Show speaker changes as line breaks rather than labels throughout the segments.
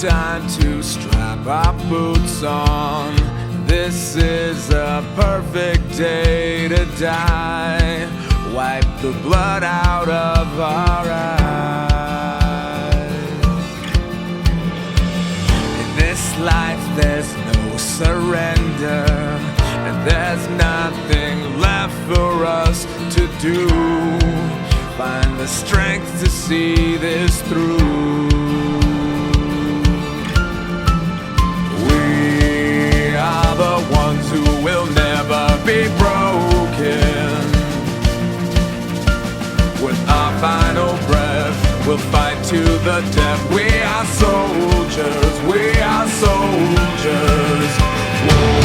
time to strap our boots on. This is a perfect day to die. Wipe the blood out of our eyes. In this life there's no surrender, and there's nothing left for us to do. Find the strength to see this through. We are the ones who will never be broken. With our final breath, we'll fight to the death. We are soldiers, we are soldiers. Whoa.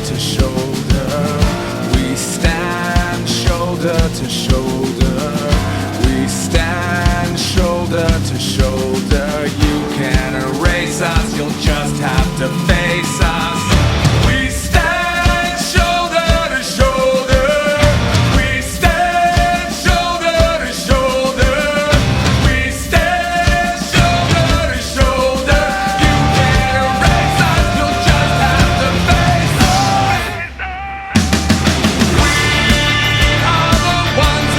To shoulder, we stand shoulder to shoulder. We stand shoulder to shoulder. You can't erase us, you'll just have to face us. We stand shoulder to shoulder. We stand shoulder to shoulder. We stand shoulder to shoulder. You can't erase us, you'll just have to face us. Ones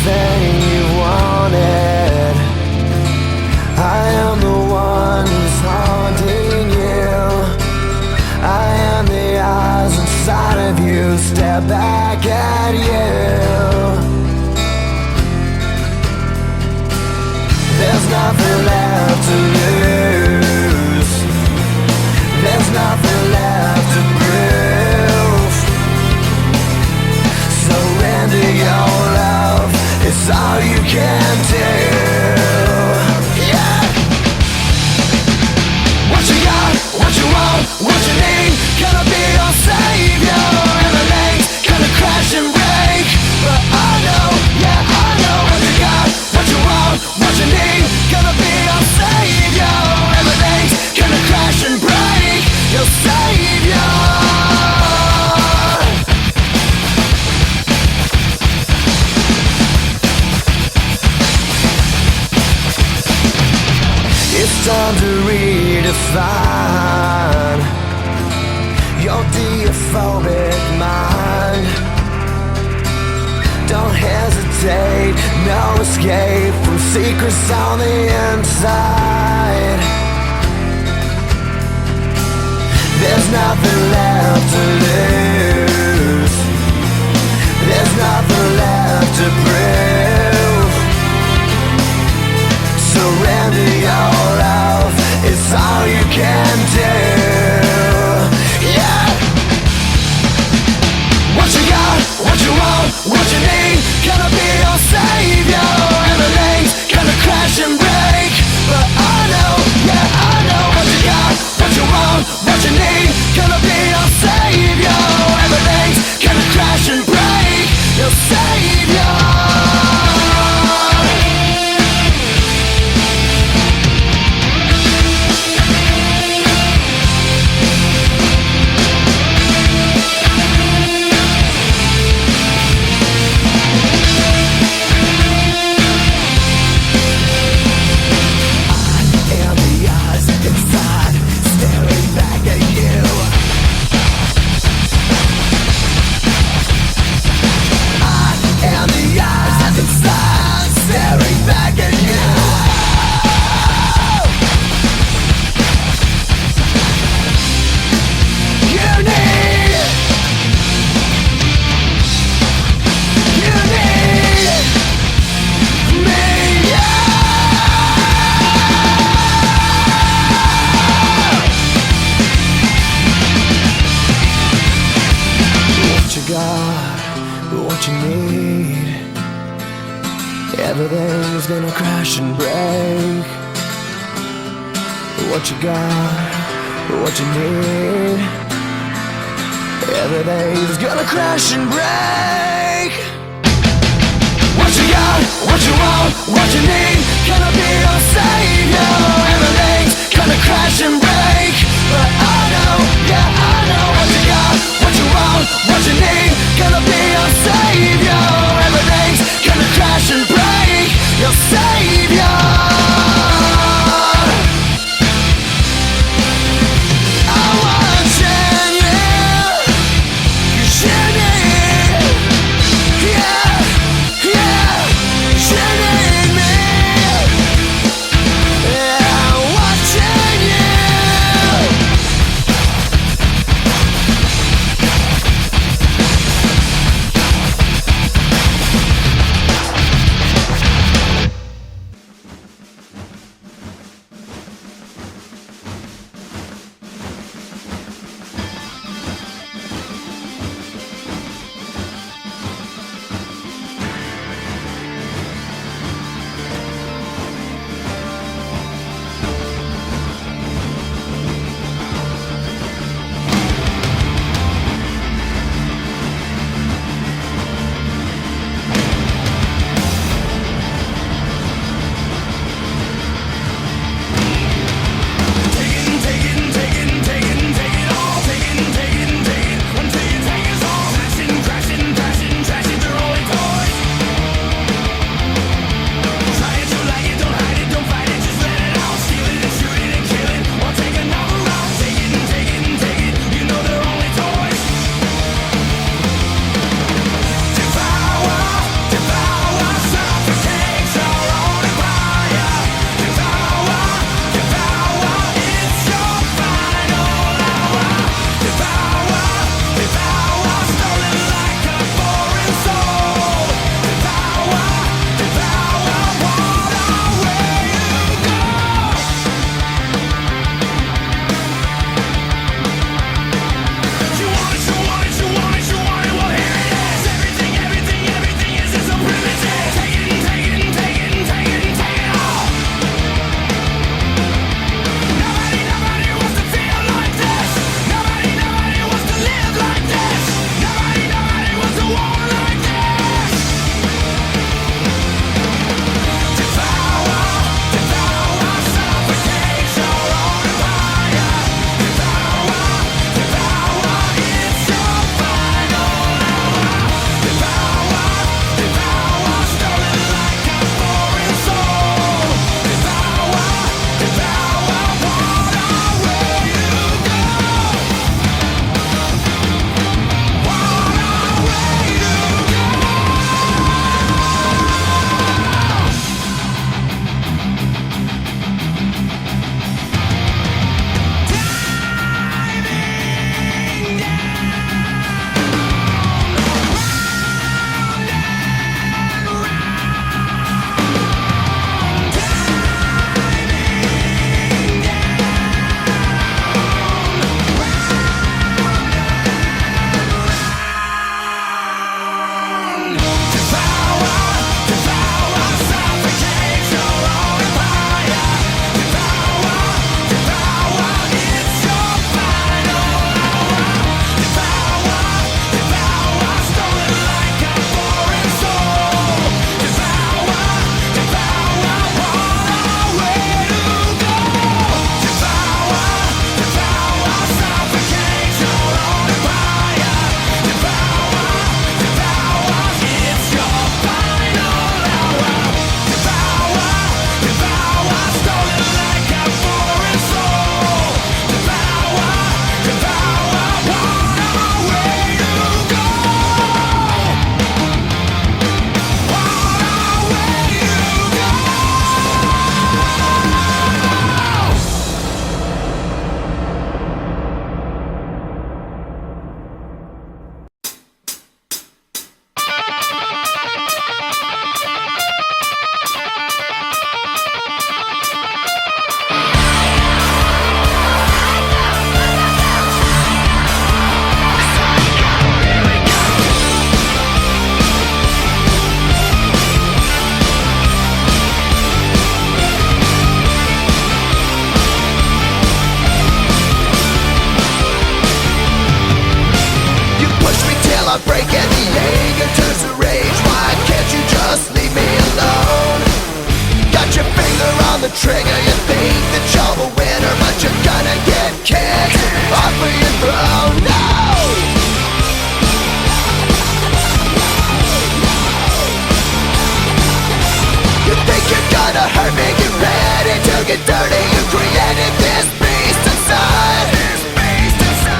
everything you wanted. I am the one who's haunting you. I am the eyes inside of you, stare back at you. There's nothing left to lose. There's nothing left to prove. Surrender your love, it's all you can do. Yeah. What you got, what you want, what you need, gonna be your savior. Everything's gonna crash and break, but I know, yeah I know. What you got, what you want, what you need, gonna be your savior. Everything's gonna crash and break, your savior. It's time to redefine your deophobic mind. Don't hesitate, no escape from secrets on the inside. There's nothing left to lose. There's nothing left to prove. Surrender your love, it's all you can do. Yeah. What you got, what you want, what you need, gonna be your savior. Everything's gonna crash and break, but I know, yeah I know. What you got, what you want, what you need, gonna be your savior. Everything's gonna crash and break, your savior. What you need, everything's gonna crash and break. What you got, what you need, everything's gonna crash and break. What you got, what you want, what you need, gonna be your savior. Everything's gonna crash and break, but I know, yeah I know. What you got, what you want, what you need, gonna be your savior. Everything's gonna crash and break, your savior. I wanna change you, you need, yeah, yeah, you need me. heartbreak and the anger turns to rage. Why can't you just leave me alone? Got your finger on the trigger, you think that you're the winner, but you're gonna get kicked off of your throne. No! You think you're gonna hurt me, get ready to get dirty. You created this beast inside.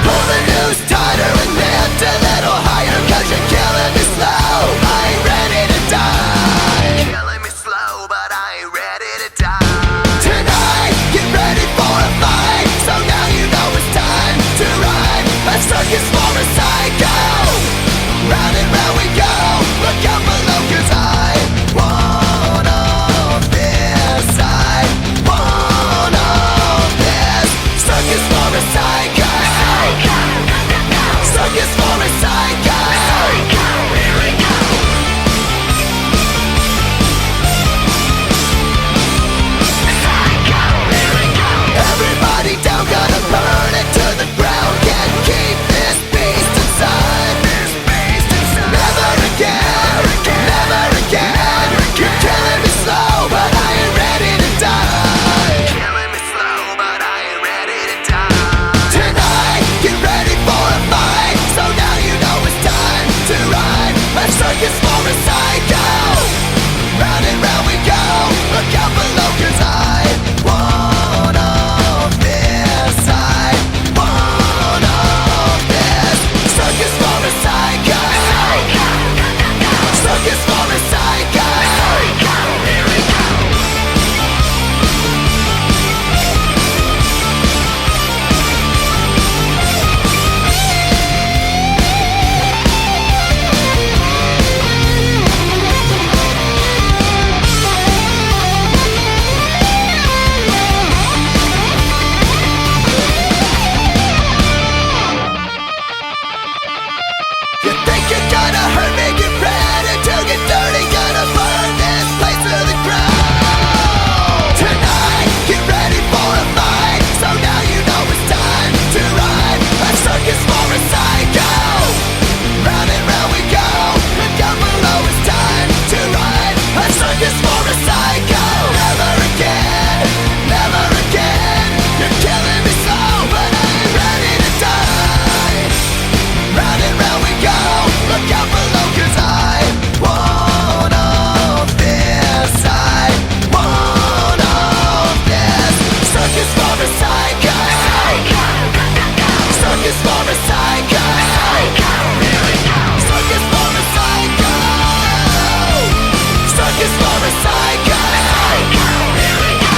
Pull the noose tighter and lift a little higher, cause you're killing me slow. I ain't ready to die. Killing me slow, but I ain't ready to die. Tonight, get ready for a fight. So now you know it's time to ride a circus for a psycho. Round and round we go. Look out below, cause I want all this. I want all this. Circus for a psycho. Circus for a psycho. Here we go. Psycho, here we go. Everybody down, gonna burn it to the ground. Can't keep this beast inside. Never again, never again. You're killing me slow, but I ain't ready to die. Killing me slow, but I ain't ready to die. Tonight, get ready for a fight. So now you know it's time to ride a circus for a psycho. Round and round we go. Look out below, cause I want all this. I want all this. Circus for a psycho. Circus for a psycho. Here we go. You think you're gonna hurt me? Get ready to get dirty. Gonna burn this place to the ground. Tonight, get ready for a fight. So now you know it's time to ride a circus for a psycho. Round and round we go. And down below it's time to ride a circus for a psycho. Never again, never again. You're killing me slow, but I ain't ready to die. Round and round we go. Look out below, cause I want all this. I want all this. Circus for a psycho. Circus for a psycho. Here we go. Circus for a psycho. Circus for a psycho. Here we go.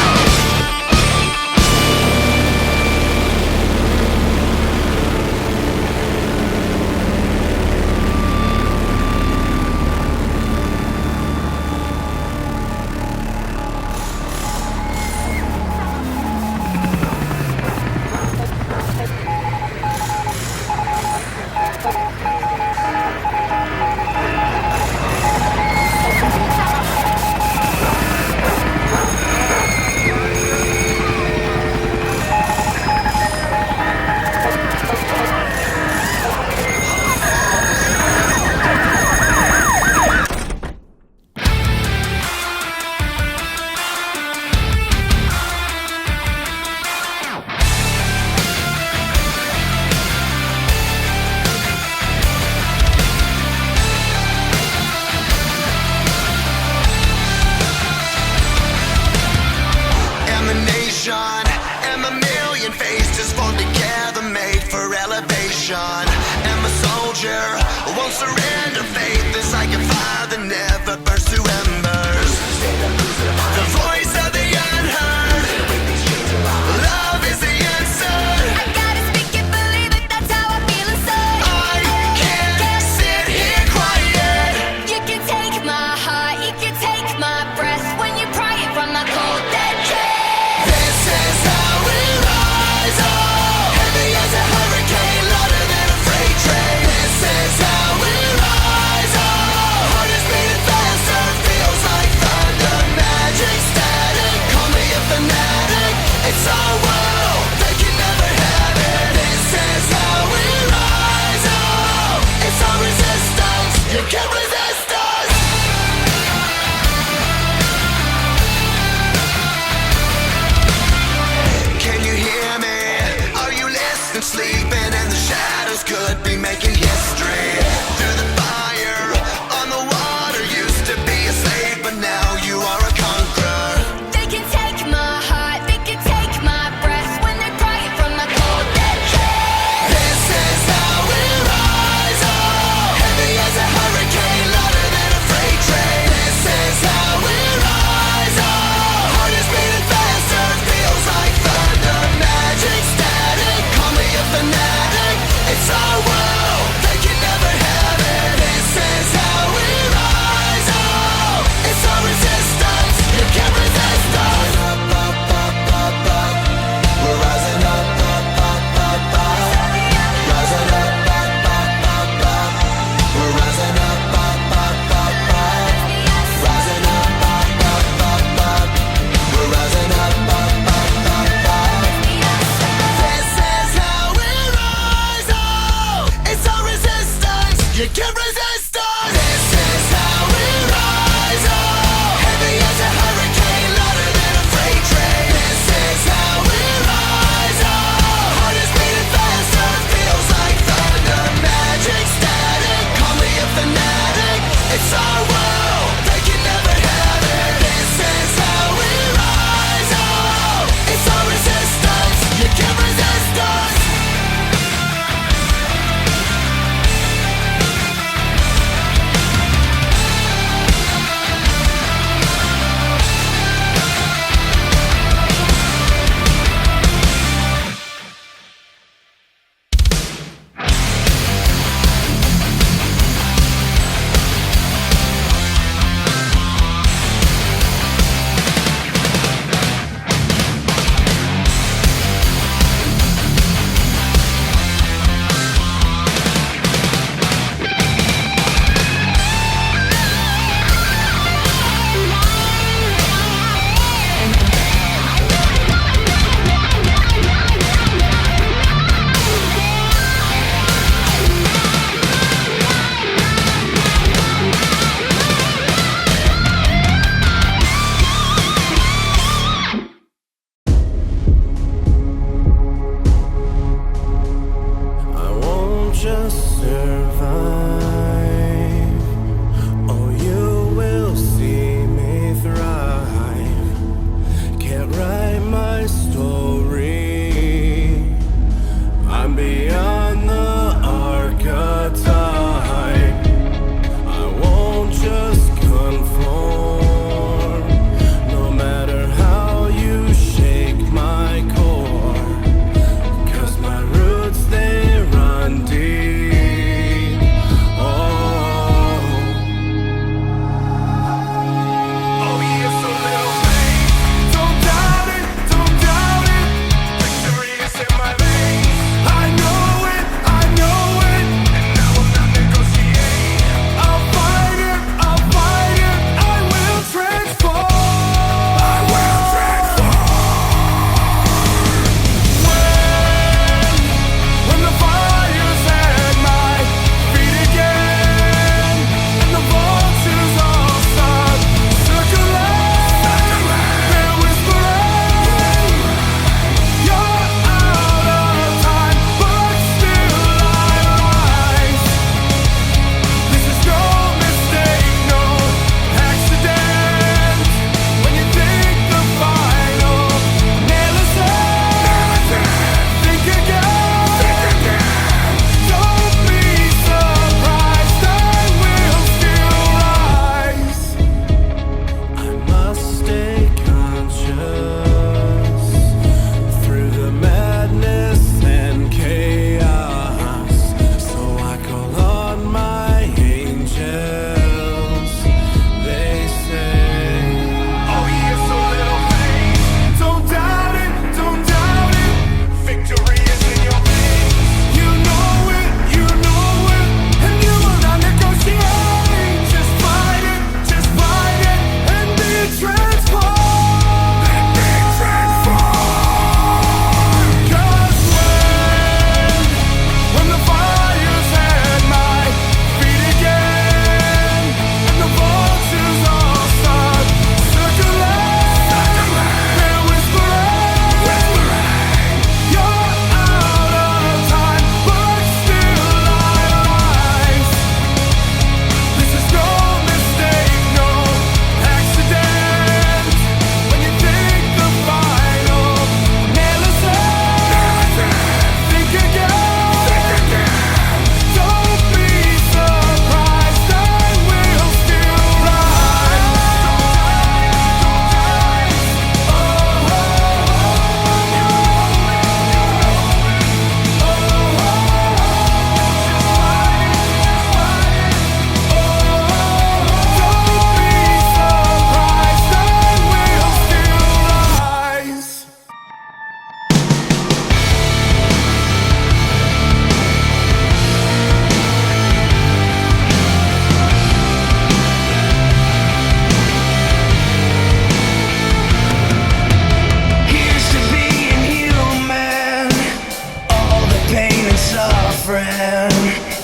Won't surrender, faith is like a fire that never burns to embers. The voice of the unheard, love is the answer.
I gotta speak it, believe it, that's how I feel inside.
I can't sit here quiet.
You can take my heart, you can take my breath when you pry it from my cold dead chest.
This is how we rise up, heavy as a hurricane, louder than a freight train. This is how we rise up, heart is beating fast.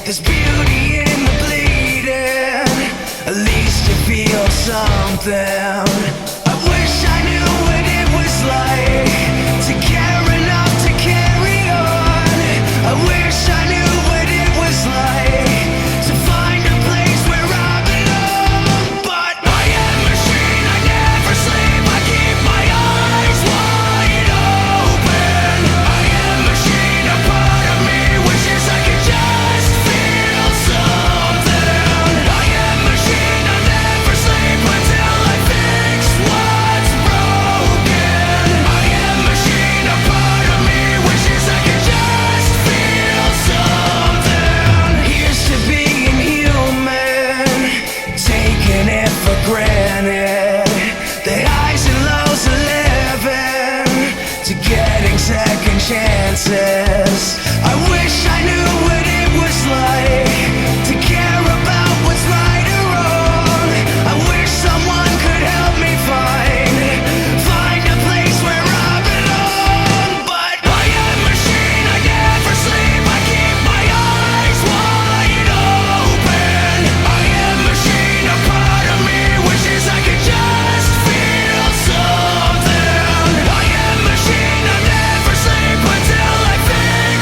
There's beauty in the bleeding. At least you feel something. I wish I knew what it was like to care enough to carry on. I wish I knew what it was like to find a place where I belong. But I am a machine, I never sleep. I keep my eyes wide open. I am a machine, a part of me wishes I could just feel something. I am a machine, I never sleep until I fix what's broken. I am a machine, a part of me wishes I could just feel something. Here's to being human, taking it for granted. The highs and lows of living, to getting second chances. I wish I knew what it was like to care about what's right or wrong. I wish someone could help me find a place where I belong. But I am a machine, I never sleep. I keep my eyes wide open. I am a machine, a part of me wishes I could just feel something. I am a machine, I never sleep until I fix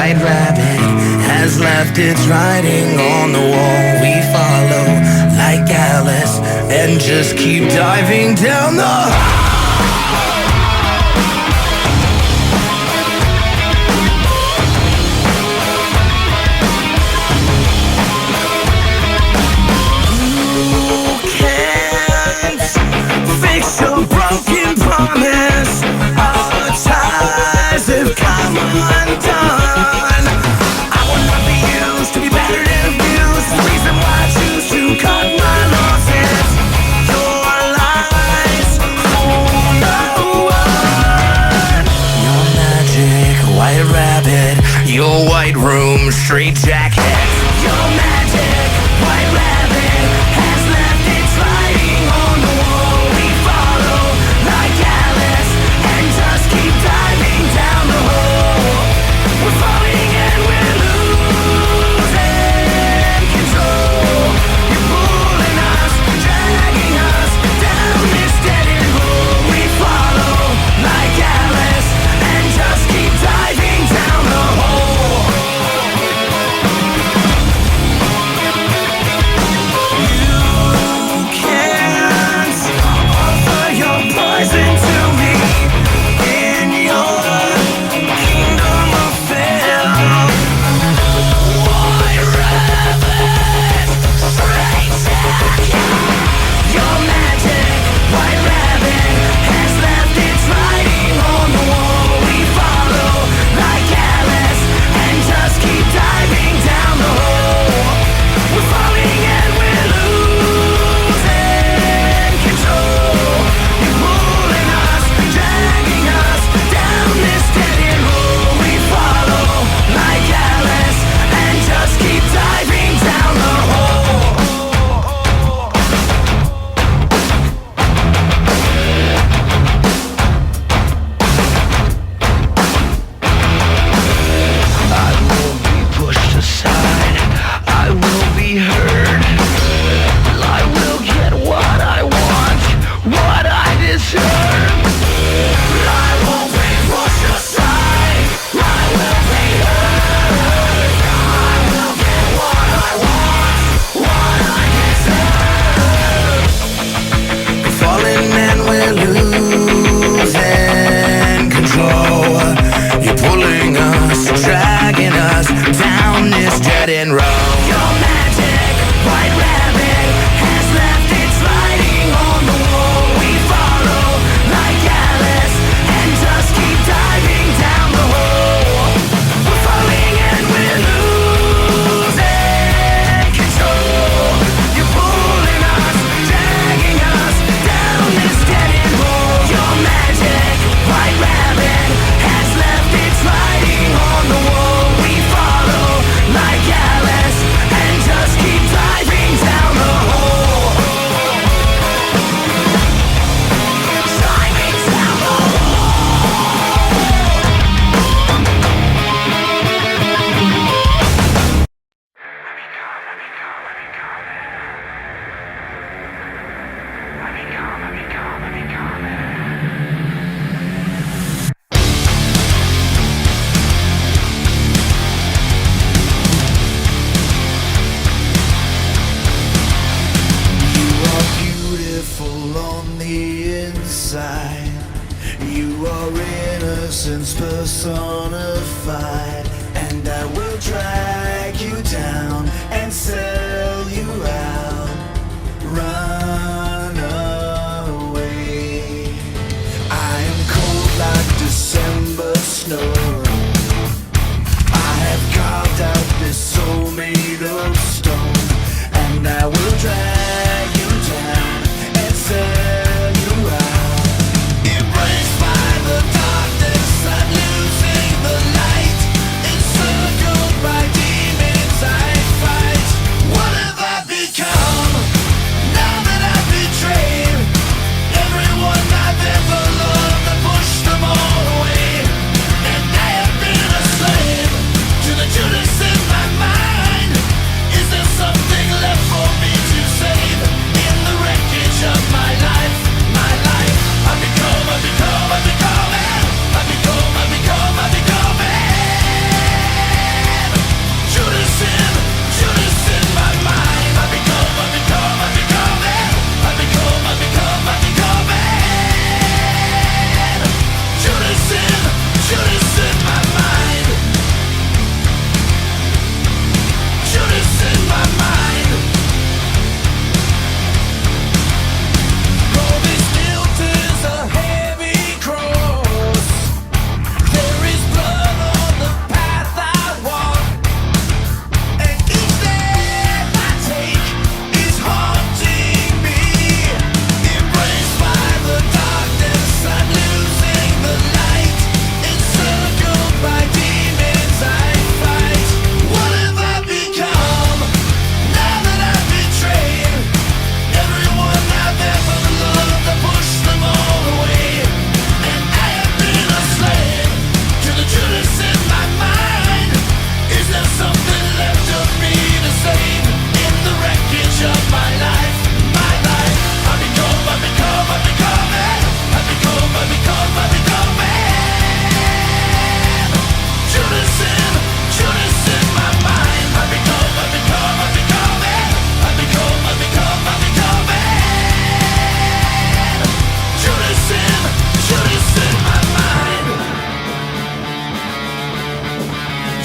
white rabbit has left its writing on the wall. We follow like Alice and just keep diving down the hole. Broken promise, our ties have come undone. I will not be used to be battered and abused. The reason why I choose to cut my losses. Your lies for no one. Your magic white rabbit, your white room straight jacket. Your magic white rabbit has left its writing on the wall. We follow like Alice and just keep diving down the hole. We're falling and we're losing control. You're pulling us, dragging us down this dead end hole. We follow like Alice and just keep diving down the hole. You can't offer your poison to me in your kingdom of film. White rabbit, straight jacket. Your magic white rabbit has left its writing on the wall. We follow like Alice and just keep diving down the hole. We're falling and we're losing control. You're pulling us, dragging us down this dead end hole. We follow like Alice and just keep diving down the hole. I will be pushed aside. I will be heard. I will get what I want, what I deserve. I won't be pushed aside. I will be heard. I will get what I want, what I deserve. We're falling and we're losing control. You're pulling us, dragging us down this dead end road. Your magic white rabbit has left its writing on the wall. We follow like Alice and just keep diving down the hole. We're falling and we're losing control. You're pulling us, dragging us down this dead end hole. Your magic white rabbit has left its writing on the wall. We follow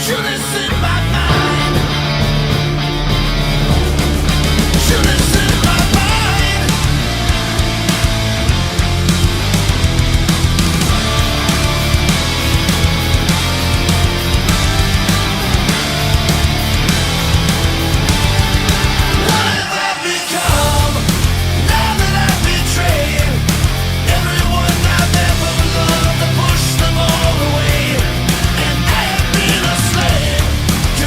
Shoot this in my mind. Shoot this in my mind. What have I become now that I've betrayed everyone I've ever loved? I push them all away, and I have been a slave to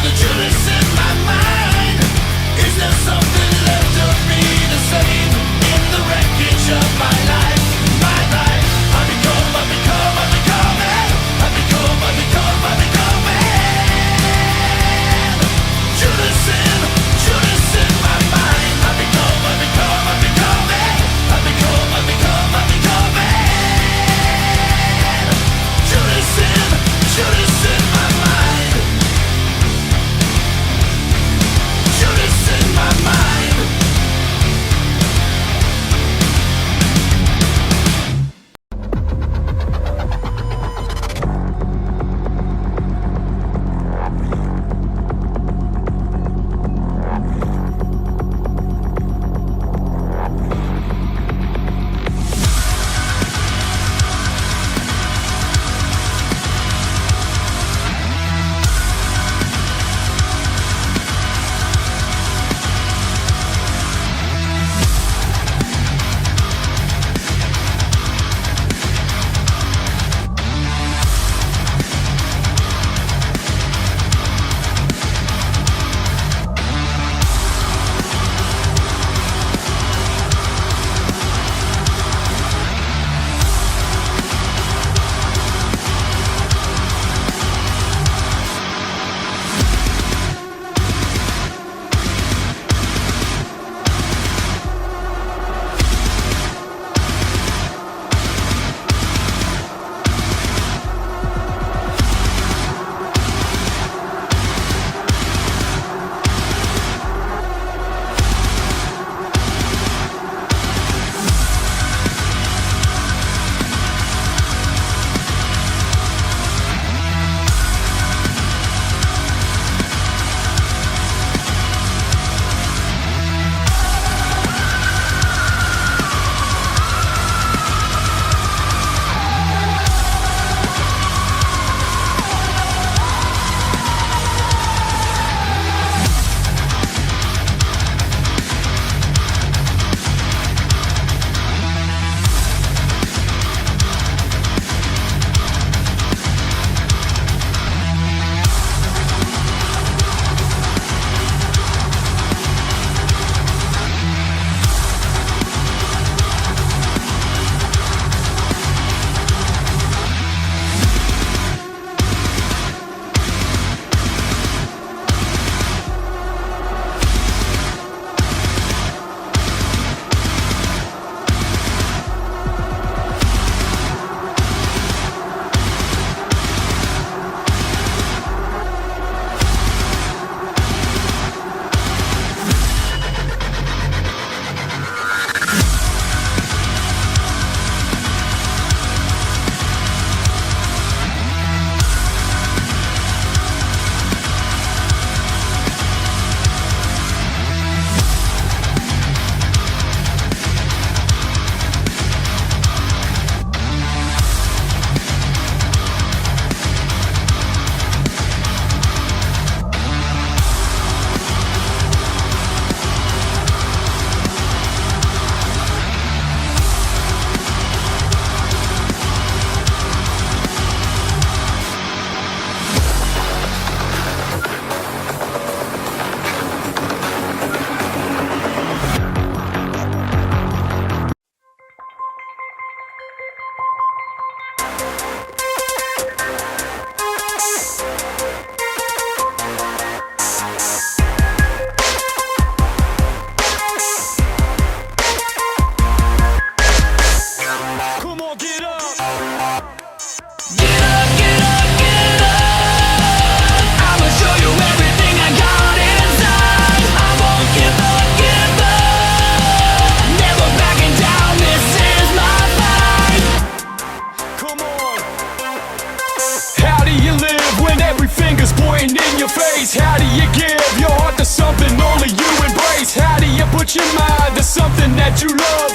your mind to something that you love.